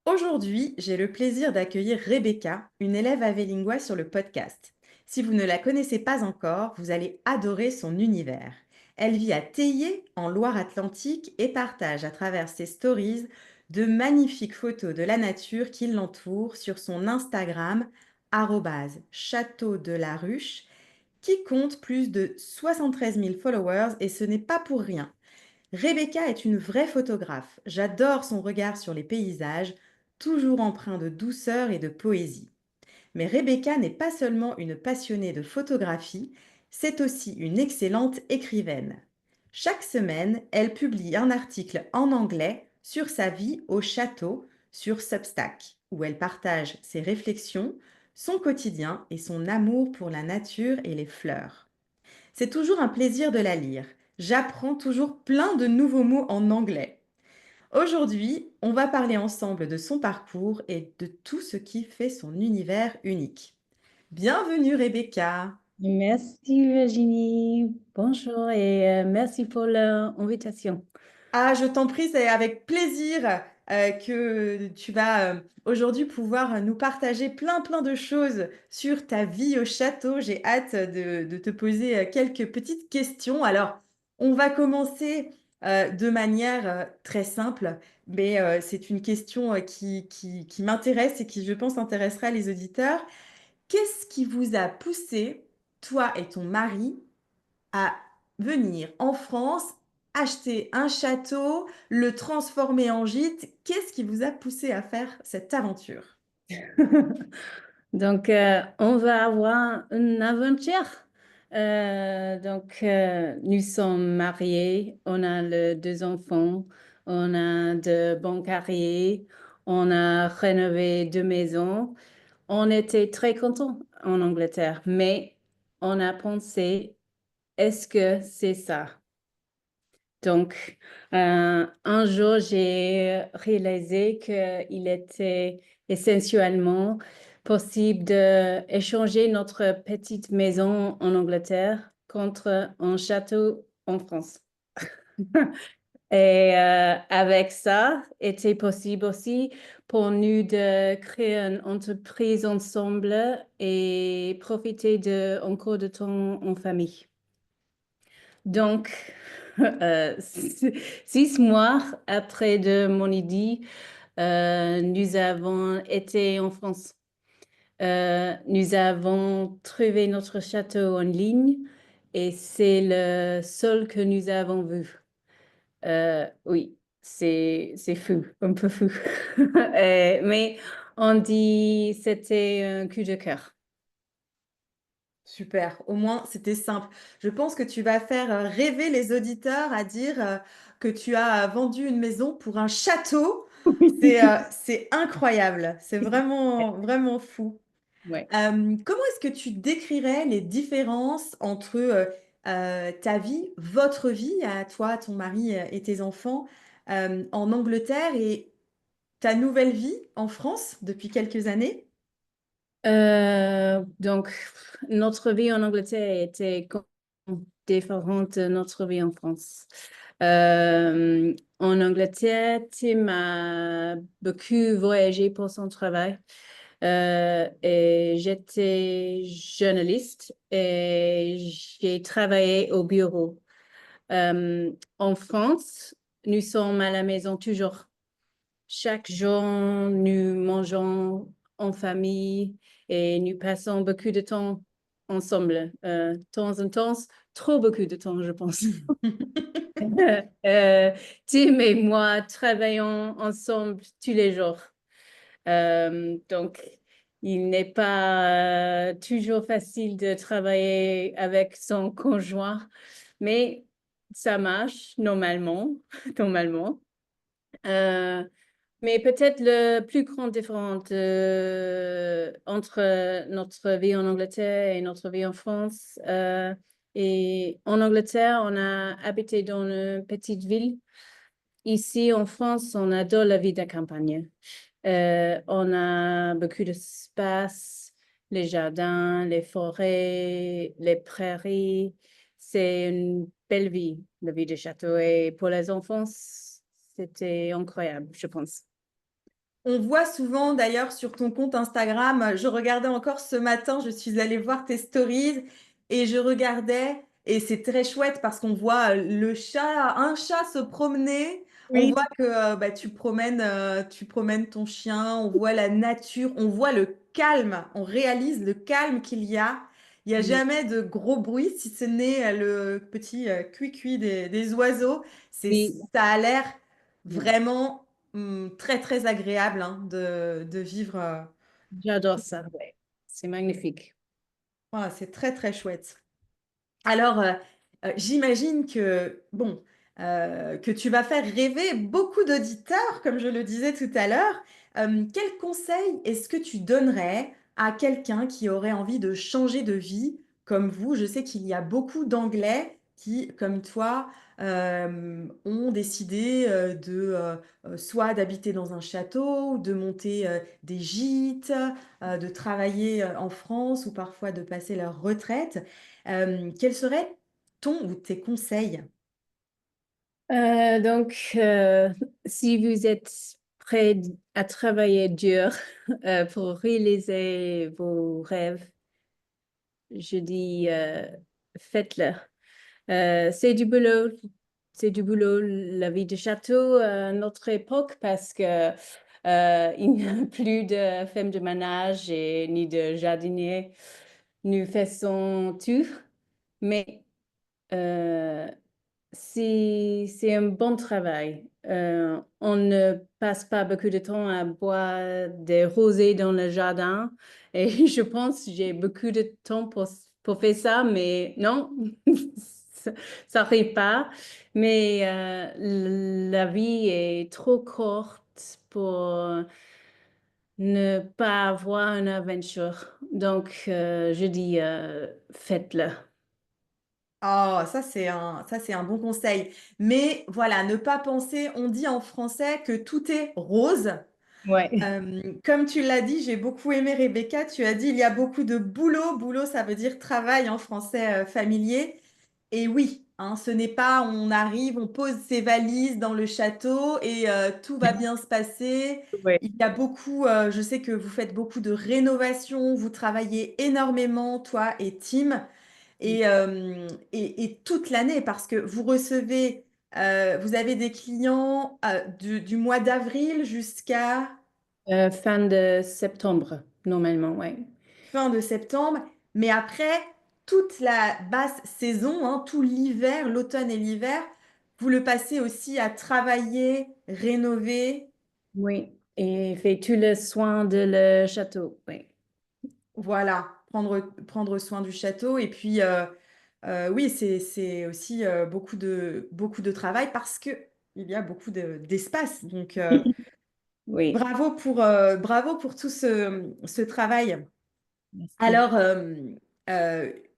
Aujourd'hui, j'ai le plaisir d'accueillir Rebecca, une élève avélingua sur le podcast. Si vous ne la connaissez pas encore, vous allez adorer son univers. Elle vit à Théier, en Loire-Atlantique, et partage à travers ses stories de magnifiques photos de la nature qui l'entoure sur son Instagram, @château de la ruche, qui compte plus de 73 000 followers et ce n'est pas pour rien. Rebecca est une vraie photographe. J'adore son regard sur les paysages, toujours empreint de douceur et de poésie. Mais Rebecca n'est pas seulement une passionnée de photographie, c'est aussi une excellente écrivaine. Chaque semaine, elle publie un article en anglais sur sa vie au château sur Substack, où elle partage ses réflexions, son quotidien et son amour pour la nature et les fleurs. C'est toujours un plaisir de la lire. J'apprends toujours plein de nouveaux mots en anglais. Aujourd'hui, on va parler ensemble de son parcours et de tout ce qui fait son univers unique. Bienvenue Rebecca. Merci Virginie, bonjour et merci pour l'invitation. Ah, je t'en prie, c'est avec plaisir que tu vas aujourd'hui pouvoir nous partager plein de choses sur ta vie au château. J'ai hâte de te poser quelques petites questions. Alors, on va commencer de manière très simple, mais c'est une question qui m'intéresse et qui, je pense, intéressera les auditeurs. Qu'est-ce qui vous a poussé, toi et ton mari, à venir en France, acheter un château, le transformer en gîte? Qu'est-ce qui vous a poussé à faire cette aventure? On va avoir une aventure. Nous sommes mariés, on a deux enfants, on a de bons carrières, on a rénové deux maisons. On était très contents en Angleterre, mais on a pensé, est-ce que c'est ça? Un jour, j'ai réalisé qu'il était essentiellement possible d'échanger notre petite maison en Angleterre contre un château en France. Avec ça, était possible aussi pour nous de créer une entreprise ensemble et profiter de encore de temps en famille. Donc, 6 mois après de mon idée, nous avons été en France. Nous avons trouvé notre château en ligne et c'est le seul que nous avons vu. Oui, c'est fou, un peu fou. Mais on dit c'était un coup de cœur. Super, au moins c'était simple. Je pense que tu vas faire rêver les auditeurs à dire que tu as vendu une maison pour un château. C'est incroyable, c'est vraiment fou. Ouais. Comment est-ce que tu décrirais les différences entre ta vie, votre vie, à toi, ton mari et tes enfants en Angleterre et ta nouvelle vie en France depuis quelques années? Notre vie en Angleterre était différente de notre vie en France. En Angleterre, Tim a beaucoup voyagé pour son travail. Et j'étais journaliste et j'ai travaillé au bureau. En France, nous sommes à la maison toujours. Chaque jour, nous mangeons en famille et nous passons beaucoup de temps ensemble. Temps en temps, trop beaucoup de temps, je pense. Euh, Tim et moi travaillons ensemble tous les jours. Donc, il n'est pas toujours facile de travailler avec son conjoint, mais ça marche normalement, normalement. Euh, mais peut-être le plus grand différence entre notre vie en Angleterre et notre vie en France. Et en Angleterre, on a habité dans une petite ville. Ici, en France, on adore la vie de la campagne. On a beaucoup d'espace, les jardins, les forêts, les prairies. C'est une belle vie, la vie de château. Et pour les enfants, c'était incroyable, je pense. On voit souvent d'ailleurs sur ton compte Instagram, je regardais encore ce matin, je suis allée voir tes stories et je regardais et c'est très chouette parce qu'on voit le chat, un chat se promener. On Oui, voit que bah, tu promènes ton chien, on voit la nature, on voit le calme, on réalise le calme qu'il y a. Il n'y a oui, jamais de gros bruit si ce n'est le petit cuicui des oiseaux. oui, Ça a l'air ouais. vraiment très, très agréable hein, de vivre. J'adore ça, ouais. C'est magnifique. Voilà, c'est très, très chouette. Alors, j'imagine que, bon, que tu vas faire rêver beaucoup d'auditeurs, comme je le disais tout à l'heure. Quel conseil est-ce que tu donnerais à quelqu'un qui aurait envie de changer de vie comme vous? Je sais qu'il y a beaucoup d'Anglais qui, comme toi, ont décidé soit d'habiter dans un château, ou de monter des gîtes, de travailler en France ou parfois de passer leur retraite. Quels seraient ton ou tes conseils? Donc, si vous êtes prêt à travailler dur pour réaliser vos rêves, je dis faites-le. C'est du boulot, c'est du boulot, la vie de château à notre époque parce que il n'y a plus de femmes de ménage et ni de jardiniers. Nous faisons tout, mais euh, c'est un bon travail. On ne passe pas beaucoup de temps à boire des rosés dans le jardin. Et je pense que j'ai beaucoup de temps pour faire ça, mais non, ça n'arrive pas. Mais la vie est trop courte pour ne pas avoir une aventure. Donc, je dis, faites-le. Oh, ça c'est un bon conseil. Mais voilà, ne pas penser, on dit en français que tout est rose. Ouais. Comme tu l'as dit, j'ai beaucoup aimé Rebecca, tu as dit il y a beaucoup de boulot. Boulot, ça veut dire travail en français familier. Et oui, hein, ce n'est pas on arrive, on pose ses valises dans le château et tout va bien se passer. Ouais. Il y a beaucoup, je sais que vous faites beaucoup de rénovations, vous travaillez énormément, toi et Tim, et toute l'année parce que vous recevez, vous avez des clients du mois d'avril jusqu'à Fin de septembre, normalement, ouais. fin de septembre, mais après, toute la basse saison, hein, tout l'hiver, l'automne et l'hiver, vous le passez aussi à travailler, rénover, Oui. Et fait tout le soin de le château, oui. voilà, prendre soin du château. Et puis, oui, c'est aussi beaucoup de travail parce que il y a beaucoup d'espace. Donc, Oui. bravo pour tout ce travail. Merci. Alors,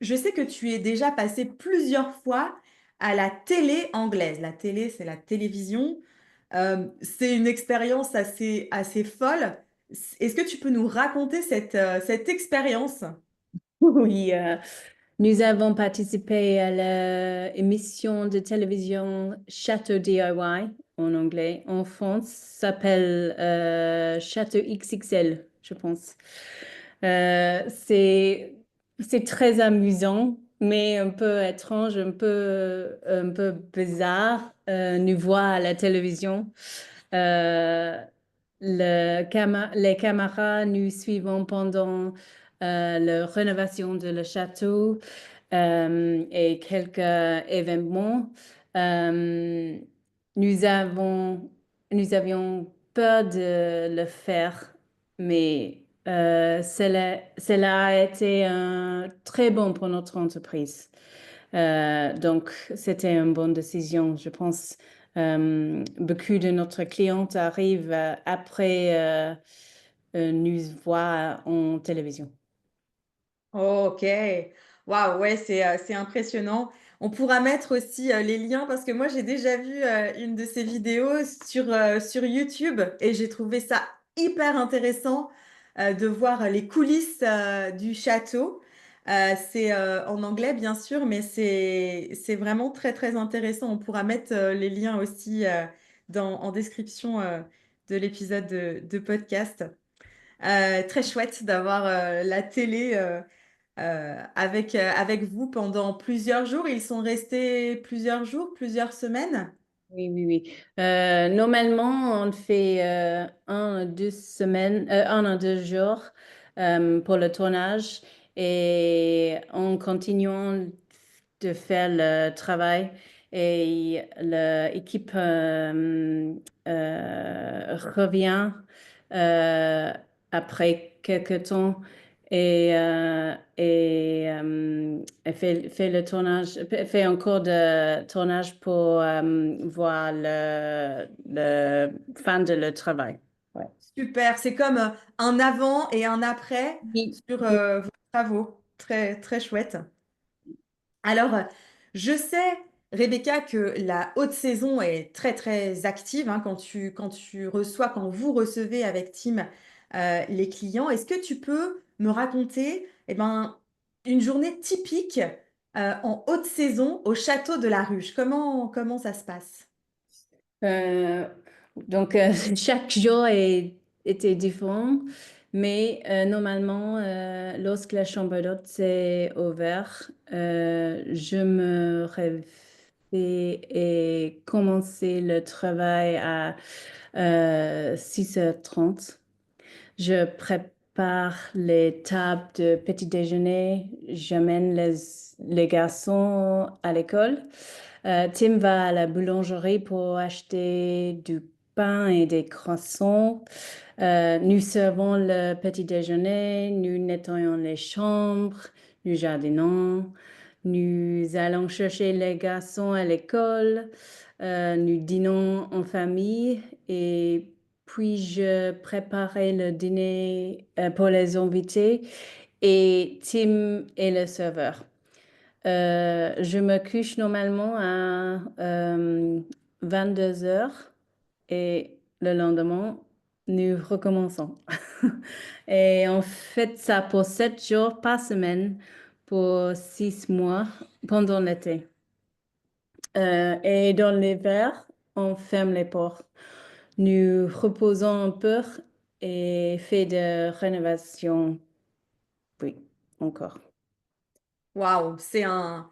je sais que tu es déjà passé plusieurs fois à la télé anglaise. La télé, c'est la télévision. C'est une expérience assez folle. Est-ce que tu peux nous raconter cette expérience? Oui, nous avons participé à l'émission de télévision Château DIY en anglais. En France, ça s'appelle Château XXL, je pense. C'est très amusant, mais un peu étrange, un peu bizarre. Nous voir à la télévision. Euh, les caméras nous suivons pendant la rénovation de le château et quelques événements. Euh, nous avons, nous avions peur de le faire, mais cela a été très bon pour notre entreprise. Donc, c'était une bonne décision, je pense. Beaucoup de notre clients arrivent après nous voir en télévision. Oh, ok. Waouh, ouais, c'est impressionnant. On pourra mettre aussi les liens parce que moi, j'ai déjà vu une de ces vidéos sur YouTube et j'ai trouvé ça hyper intéressant de voir les coulisses du château. C'est en anglais, bien sûr, mais c'est vraiment très, très intéressant. On pourra mettre les liens aussi en description de l'épisode de podcast. Très chouette d'avoir la télé avec vous pendant plusieurs jours. Ils sont restés plusieurs jours, plusieurs semaines. Oui, oui, oui. Normalement, on fait 1 à 2 semaines, 1 à 2 jours pour le tournage et en continuant de faire le travail et l'équipe revient euh, après quelques temps et elle fait le tournage, fait encore de tournage pour voir le fin de le travail. Ouais. Super, c'est comme un avant et un après Oui, sur oui, vos travaux. Très, très chouette. Alors, je sais, Rebecca, que la haute saison est très, très active hein, quand vous recevez avec Tim les clients. Est-ce que tu peux me raconter une journée typique en haute saison au château de la Ruche? Comment ça se passe? Euh, donc, chaque jour était différent, mais normalement, lorsque la chambre d'hôte est ouverte, je me réveille et commencer le travail à 6h30. Je prépare les tables de petit déjeuner, j'amène les garçons à l'école. Tim va à la boulangerie pour acheter du pain et des croissants. Nous servons le petit déjeuner, nous nettoyons les chambres, nous jardinons, nous allons chercher les garçons à l'école, nous dînons en famille et puis je préparais le dîner pour les invités et Tim est le serveur. Je me couche normalement à 22 heures et le lendemain, nous recommençons. Et on fait ça pour 7 jours par semaine pour 6 mois pendant l'été. Et dans l'hiver, on ferme les portes. Nous reposons un peu et fait de rénovation. Oui, encore. Waouh, c'est un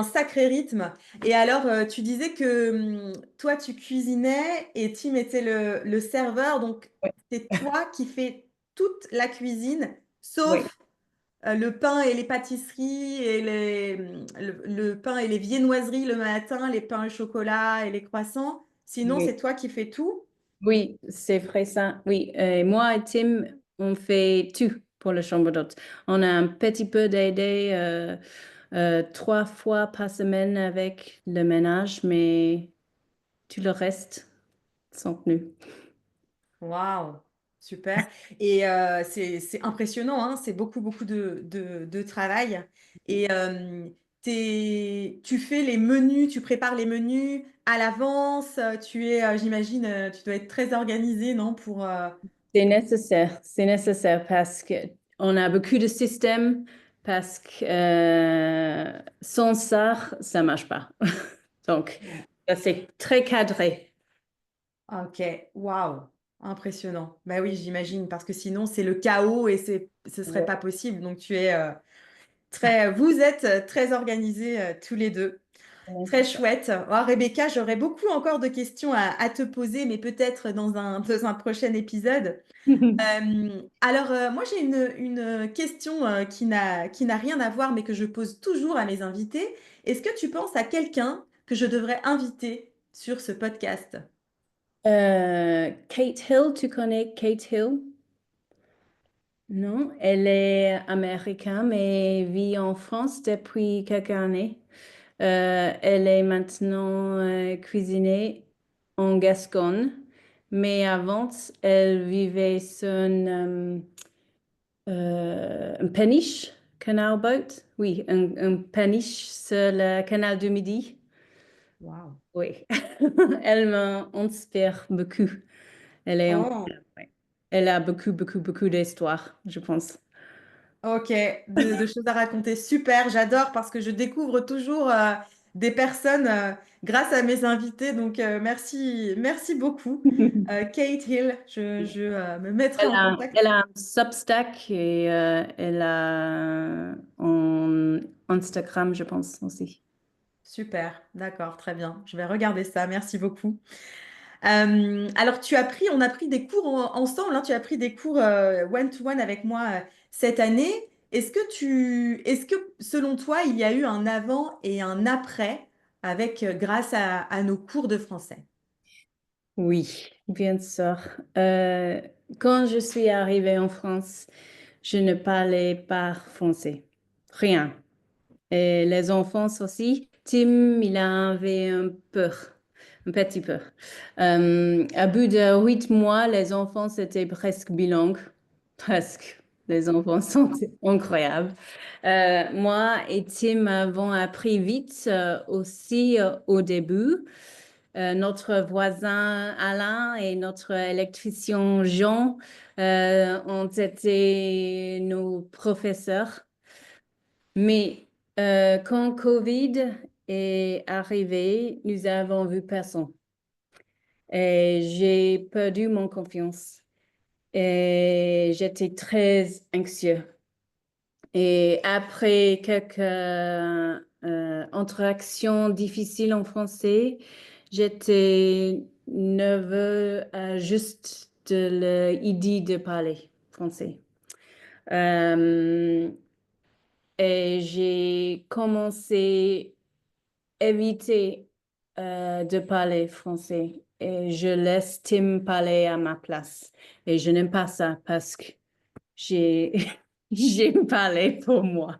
sacré rythme. Et alors, tu disais que toi, tu cuisinais et Tim était le serveur. Donc, c'est toi qui fais toute la cuisine, Oui, sauf le pain et les pâtisseries et le pain et les viennoiseries le matin, les pains au chocolat et les croissants. Sinon, c'est oui. toi qui fais tout. Oui, c'est vrai ça. Oui, moi et Tim, on fait tout pour la chambre d'hôte. On a un petit peu d'aidé 3 fois par semaine avec le ménage, mais tout le reste sont nous. Waouh, super. Et c'est impressionnant, hein, c'est beaucoup, beaucoup de travail. Et tu fais les menus, tu prépares les menus à l'avance. J'imagine, tu dois être très organisé, non, C'est nécessaire parce que on a beaucoup de systèmes parce que sans ça, ça marche pas. Donc, ça, c'est très cadré. Ok, waouh, impressionnant. Bah oui, j'imagine, parce que sinon, c'est le chaos et ce serait Ouais. pas possible. Donc, vous êtes très organisés tous les deux. C'est Très nécessaire. chouette. Oh, Rebecca, j'aurais beaucoup encore de questions à te poser, mais peut-être dans un prochain épisode. Alors, moi, j'ai une question qui n'a rien à voir, mais que je pose toujours à mes invités. Est-ce que tu penses à quelqu'un que je devrais inviter sur ce podcast? Kate Hill, tu connais Kate Hill? Non, elle est américaine mais vit en France depuis quelques années. Elle est maintenant cuisinée en Gascogne, mais avant, elle vivait sur un péniche, canal boat. Oui, un péniche sur le canal du Midi. Waouh. Oui, elle m'inspire beaucoup. Elle est en- Oh, ouais. Elle a beaucoup, beaucoup, beaucoup d'histoires, je pense. ok, de choses à raconter. Super, j'adore parce que je découvre toujours. des personnes grâce à mes invités. Donc, merci beaucoup. Kate Hill, je me mettrai en contact. Elle a un Substack et elle a un Instagram, je pense aussi. Super, d'accord, très bien. Je vais regarder ça. Merci beaucoup. Alors, on a pris des cours ensemble, hein, tu as pris des cours one-to-one avec moi cette année. Est-ce que selon toi, il y a eu un avant et un après grâce à nos cours de français? Oui, bien sûr. Euh, Quand je suis arrivée en France, je ne parlais pas français. Rien. Et les enfants aussi. Tim, il avait un peur, un petit peur. À bout de 8 mois, les enfants étaient presque bilingues. Presque. Les enfants sont incroyables. Moi et Tim avons appris vite aussi au début. Notre voisin Alain et notre électricien Jean ont été nos professeurs. Mais quand Covid est arrivé, nous avons vu personne. Et j'ai perdu mon confiance. Et j'étais très anxieux. Et après quelques interactions difficiles en français, j'étais nerveux juste de l'idée de parler français. Euh, et j'ai commencé à éviter de parler français. Et je laisse Tim parler à ma place. Et je n'aime pas ça parce que j'ai j'ai parlé pour moi.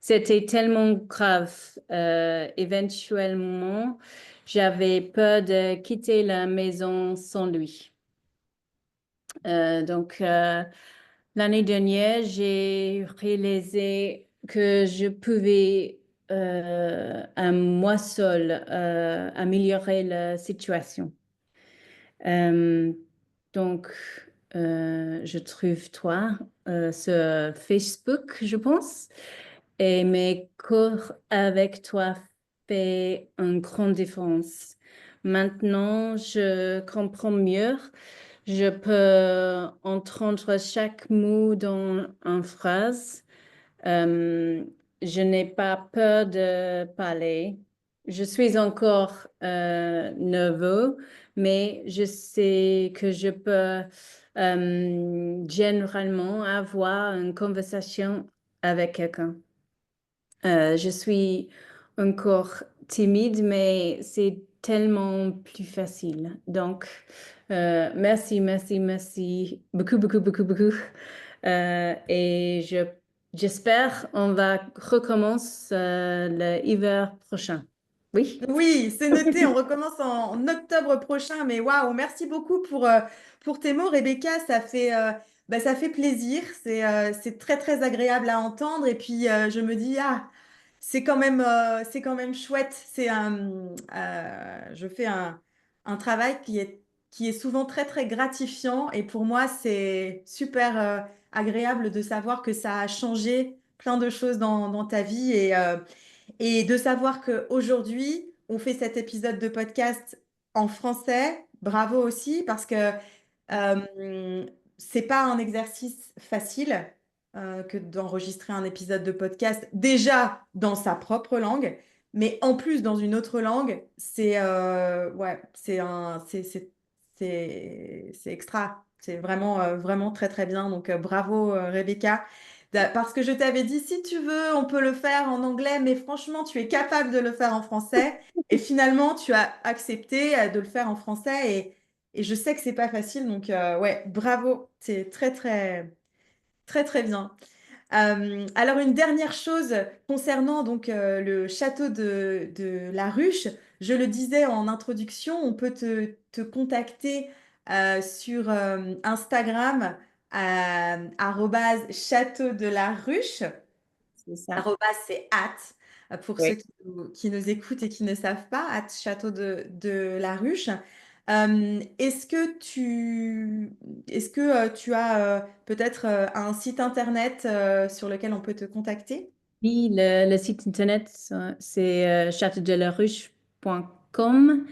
C'était tellement grave. Éventuellement, j'avais peur de quitter la maison sans lui. L'année dernière, j'ai réalisé que je pouvais, à moi seule, améliorer la situation. Euh, donc, je trouve toi sur Facebook, je pense, et mes cours avec toi fait une grande différence. Maintenant, je comprends mieux. Je peux entendre chaque mot dans une phrase. Euh, je n'ai pas peur de parler. Je suis encore nerveux, mais je sais que je peux généralement avoir une conversation avec quelqu'un. Je suis encore timide, mais c'est tellement plus facile. Donc, merci, merci, merci beaucoup, beaucoup, beaucoup, beaucoup. J'espère on va recommencer l'hiver prochain. Oui. Oui, c'est noté, on recommence en octobre prochain, mais waouh, merci beaucoup pour tes mots, Rebecca, ça fait plaisir, c'est très très agréable à entendre et puis je me dis, ah, c'est quand même chouette, je fais un travail qui est souvent très très gratifiant et pour moi c'est super agréable de savoir que ça a changé plein de choses dans ta vie et de savoir qu'aujourd'hui, on fait cet épisode de podcast en français. Bravo aussi, parce que c'est pas un exercice facile que d'enregistrer un épisode de podcast déjà dans sa propre langue, mais en plus dans une autre langue, ouais, c'est extra. C'est vraiment, vraiment très très bien. Donc bravo Rebecca. Parce que je t'avais dit, si tu veux, on peut le faire en anglais, mais franchement, tu es capable de le faire en français. Et finalement, tu as accepté de le faire en français. Et je sais que c'est pas facile. Donc, ouais, bravo. C'est très, très, très, très bien. Alors, une dernière chose concernant donc le château de la Ruche. Je le disais en introduction, on peut te contacter sur Instagram @château de la Ruche. C'est ça. Arrobas, c'est pour ceux Oui. qui nous écoutent et qui ne savent pas, château de la Ruche. Est-ce que tu as peut-être un site internet sur lequel on peut te contacter? Oui, le site internet, c'est châteaudelaruche.com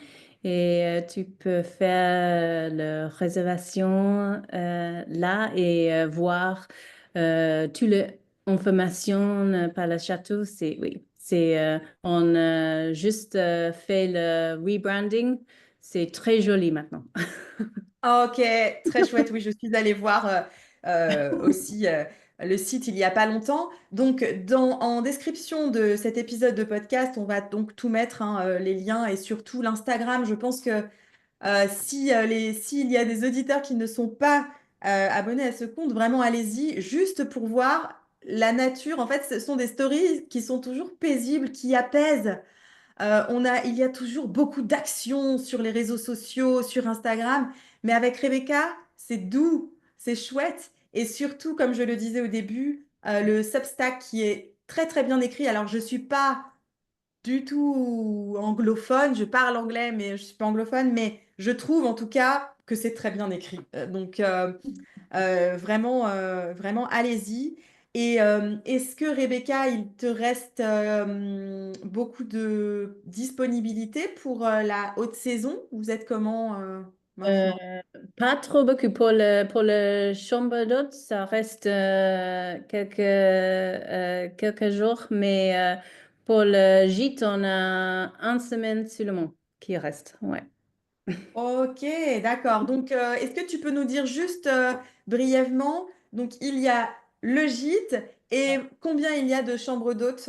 et tu peux faire la réservation là et voir toutes les informations par le château. Oui, on a juste fait le rebranding. C'est très joli maintenant. Ah, ok, très chouette. Oui, je suis allée voir aussi le site il y a pas longtemps. Donc, en description de cet épisode de podcast, on va donc tout mettre, hein, les liens et surtout l'Instagram. Je pense que s'il y a des auditeurs qui ne sont pas abonnés à ce compte, vraiment allez-y, juste pour voir la nature. En fait, ce sont des stories qui sont toujours paisibles, qui apaisent. Il y a toujours beaucoup d'actions sur les réseaux sociaux, sur Instagram, mais avec Rebecca, c'est doux, c'est chouette, et surtout, comme je le disais au début, le Substack qui est très très bien écrit. Alors, je suis pas du tout anglophone, je parle anglais, mais je suis pas anglophone, mais je trouve en tout cas que c'est très bien écrit. Vraiment, vraiment, allez-y. Et est-ce que Rebecca, il te reste beaucoup de disponibilité pour la haute saison? Vous êtes comment Euh, maintenant? Pas trop beaucoup pour le chambre d'hôte, ça reste quelques jours, mais pour le gîte, on a une semaine seulement qui reste. Ouais. Ok, d'accord. Donc, est-ce que tu peux nous dire juste brièvement, donc il y a le gîte et combien il y a de chambres d'hôtes?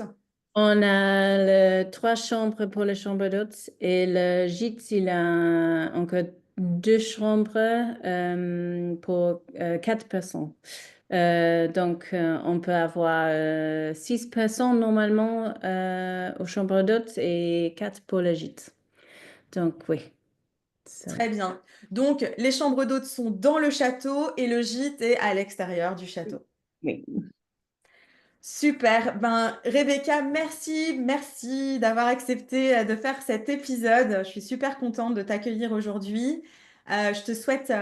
On a trois chambres pour la chambre d'hôte et le gîte, il a encore deux chambres pour quatre personnes. On peut avoir six personnes normalement aux chambres d'hôtes et quatre pour le gîte. Donc, oui. Ça, Très bien. Donc, les chambres d'hôtes sont dans le château et le gîte est à l'extérieur du château. oui. Super. Ben, Rebecca, merci d'avoir accepté de faire cet épisode. Je suis super contente de t'accueillir aujourd'hui. Je te souhaite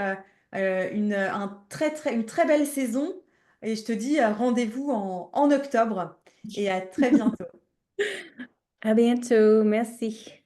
une très belle saison et je te dis rendez-vous en octobre et à très bientôt. À bientôt. Merci.